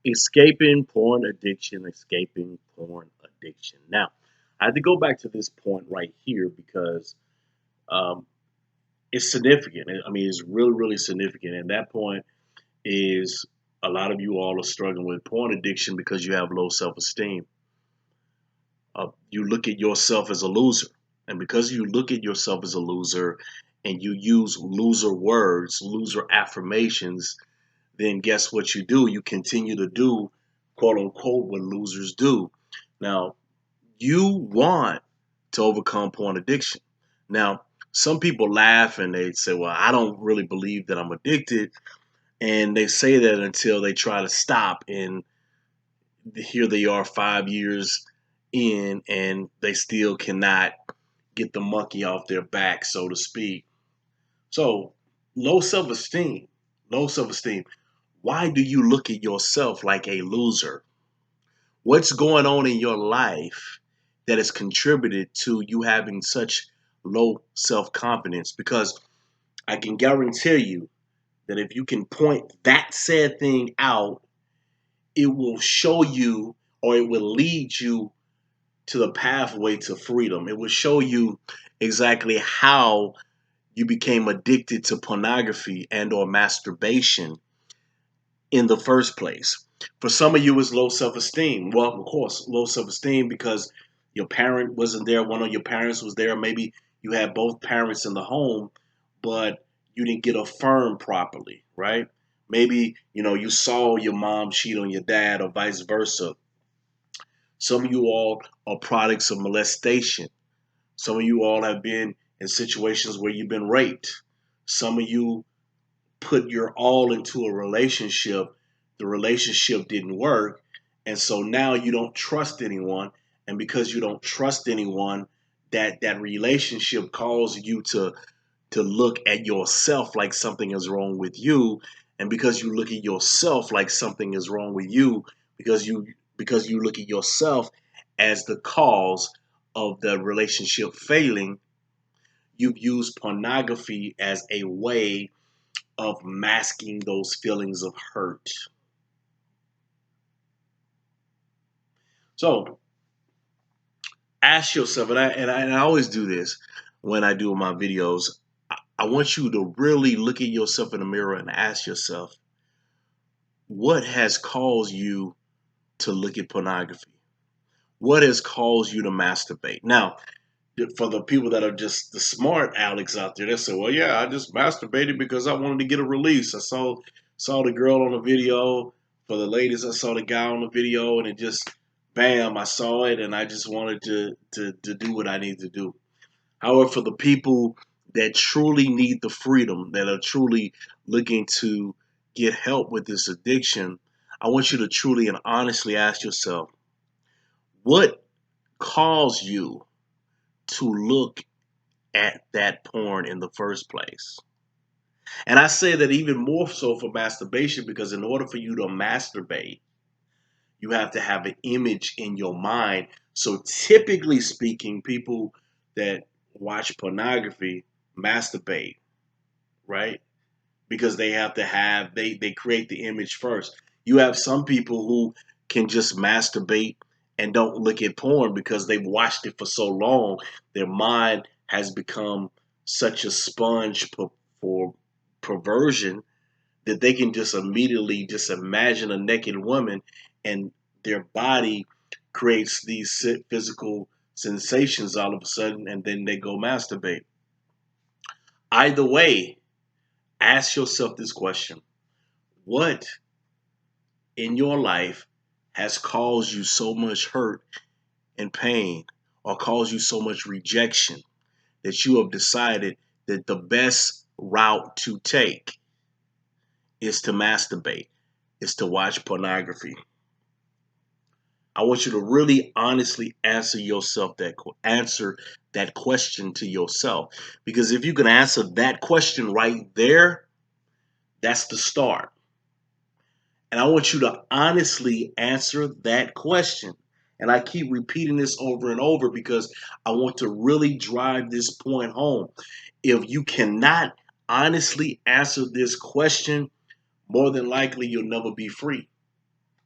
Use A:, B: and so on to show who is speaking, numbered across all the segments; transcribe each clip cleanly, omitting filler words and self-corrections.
A: Escaping porn addiction, escaping porn addiction. Now, I had to go back to this point right here because um, it's significant. I mean, it's really, really significant. And that point is a lot of you all are struggling with porn addiction because you have low self esteem. You look at yourself as a loser. And because you look at yourself as a loser and you use loser words, loser affirmations, then guess what you do? You continue to do, quote unquote, what losers do. Now, you want to overcome porn addiction. Now, some people laugh and they say, well, I don't really believe that I'm addicted. And they say that until they try to stop. And here they are 5 years in and they still cannot get the monkey off their back, so to speak. So, low self esteem, low self esteem. Why do you look at yourself like a loser? What's going on in your life that has contributed to you having such low self confidence? Because I can guarantee you that if you can point that said thing out, it will show you or it will lead you to the pathway to freedom. It will show you exactly how you became addicted to pornography and or masturbation in the first place. For some of you, it's low self esteem. Well, of course, low self esteem because your parent wasn't there, one of your parents was there. Maybe you had both parents in the home, but you didn't get affirmed properly, right? Maybe, you saw your mom cheat on your dad or vice versa. Some of you all are products of molestation. Some of you all have been in situations where you've been raped. Some of you put your all into a relationship, the relationship didn't work, and so now you don't trust anyone, and because you don't trust anyone, that relationship calls you to look at yourself like something is wrong with you, and because you look at yourself like something is wrong with you, because you look at yourself as the cause of the relationship failing, you've used pornography as a way of masking those feelings of hurt. So ask yourself, and I always do this when I do my videos. I want you to really look at yourself in the mirror and ask yourself, what has caused you to look at pornography? What has caused you to masturbate? Now, for the people that are just the smart Alex out there, they say, "Well, yeah, I just masturbated because I wanted to get a release. I saw the girl on the video. For the ladies, I saw the guy on the video, and it just, bam, I saw it, and I just wanted to do what I need to do." However, for the people that truly need the freedom, that are truly looking to get help with this addiction, I want you to truly and honestly ask yourself, what caused you to look at that porn in the first place? And I say that even more so for masturbation because in order for you to masturbate, you have to have an image in your mind. So typically speaking, people that watch pornography masturbate, right? Because they have to have they create the image first. You have some people who can just masturbate and don't look at porn because they've watched it for so long. Their mind has become such a sponge for perversion that they can just immediately just imagine a naked woman and their body creates these physical sensations all of a sudden and then they go masturbate. Either way, ask yourself this question: what in your life has caused you so much hurt and pain or caused you so much rejection that you have decided that the best route to take is to masturbate, is to watch pornography? I want you to really honestly answer that question to yourself, because if you can answer that question right there, that's the start. And I want you to honestly answer that question. And I keep repeating this over and over because I want to really drive this point home. If you cannot honestly answer this question, more than likely you'll never be free.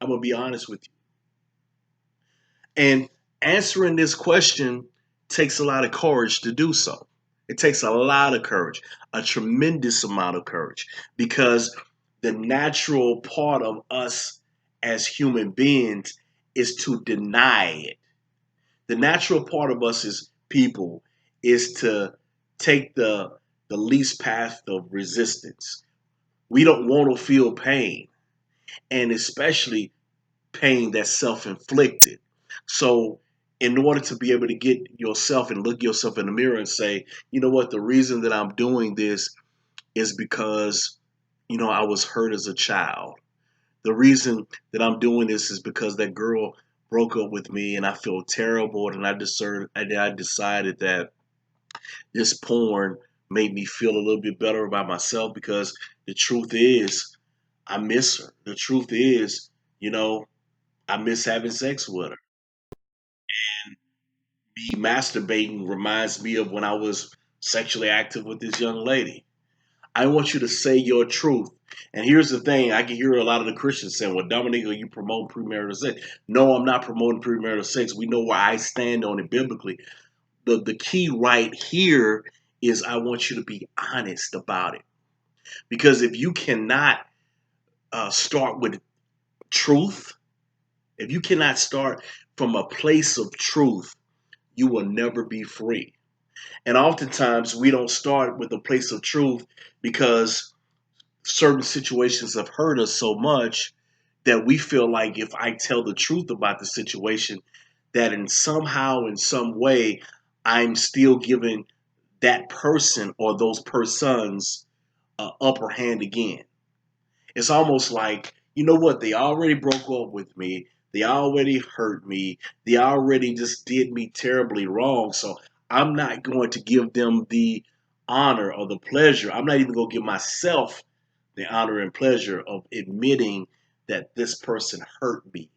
A: I'm gonna be honest with you. And answering this question takes a lot of courage to do so. It takes a lot of courage, a tremendous amount of courage, because the natural part of us as human beings is to deny it. The natural part of us as people is to take the least path of resistance. We don't want to feel pain, and especially pain that's self-inflicted. So in order to be able to get yourself and look yourself in the mirror and say, you know what, the reason that I'm doing this is because, I was hurt as a child. The reason that I'm doing this is because that girl broke up with me and I feel terrible, and I decided that this porn made me feel a little bit better about myself, because the truth is I miss her. The truth is, you know, I miss having sex with her. Me masturbating reminds me of when I was sexually active with this young lady. I want you to say your truth. And here's the thing, I can hear a lot of the Christians saying, well, Dominic, are you promoting premarital sex? No, I'm not promoting premarital sex. We know where I stand on it biblically. The key right here is I want you to be honest about it. Because if you cannot start with truth, if you cannot start from a place of truth, you will never be free. And oftentimes we don't start with a place of truth because certain situations have hurt us so much that we feel like if I tell the truth about the situation, that in somehow, in some way, I'm still giving that person or those persons upper hand again. It's almost like, you know what, they already broke up with me. They already hurt me. They already just did me terribly wrong. So I'm not going to give them the honor or the pleasure. I'm not even going to give myself the honor and pleasure of admitting that this person hurt me,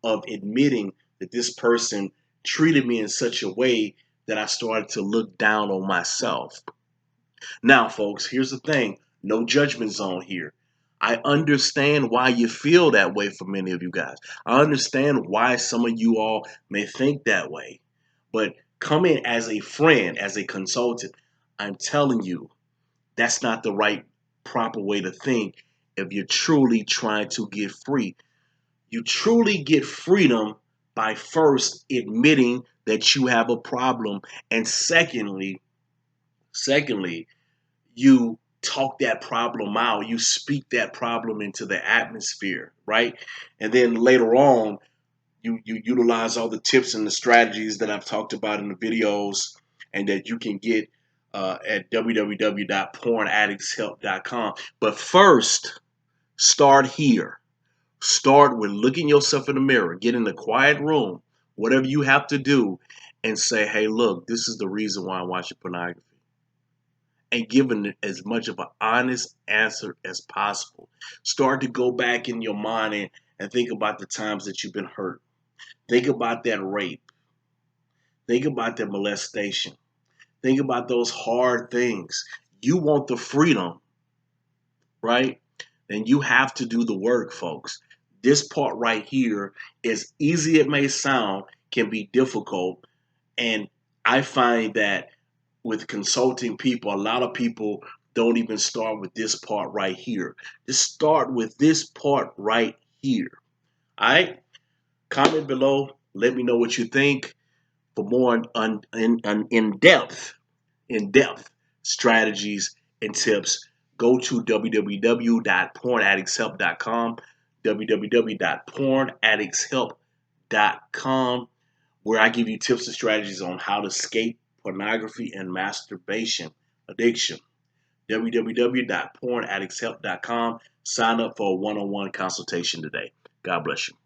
A: of admitting that this person treated me in such a way that I started to look down on myself. Now, folks, here's the thing, no judgment zone here. I understand why you feel that way for many of you guys. I understand why some of you all may think that way. But coming as a friend, as a consultant, I'm telling you, that's not the right, proper way to think if you're truly trying to get free. You truly get freedom by first admitting that you have a problem, and secondly, you talk that problem out, you speak that problem into the atmosphere, right? And then later on, you utilize all the tips and the strategies that I've talked about in the videos, and that you can get at www.pornaddictshelp.com. But first, start here. Start with looking yourself in the mirror, get in a quiet room, whatever you have to do, and say, hey, look, this is the reason why I'm watching pornography, and giving it as much of an honest answer as possible. Start to go back in your mind and think about the times that you've been hurt. Think about that rape. Think about that molestation. Think about those hard things. You want the freedom, right? Then you have to do the work, folks. This part right here, as easy it may sound, can be difficult. And I find that with consulting people, a lot of people don't even start with this part right here. Just start with this part right here. All right? Comment below. Let me know what you think. For more in depth strategies and tips, go to www.pornaddictshelp.com, www.pornaddictshelp.com, where I give you tips and strategies on how to escape pornography and masturbation addiction. www.pornaddictshelp.com. Sign up for a one-on-one consultation today. God bless you.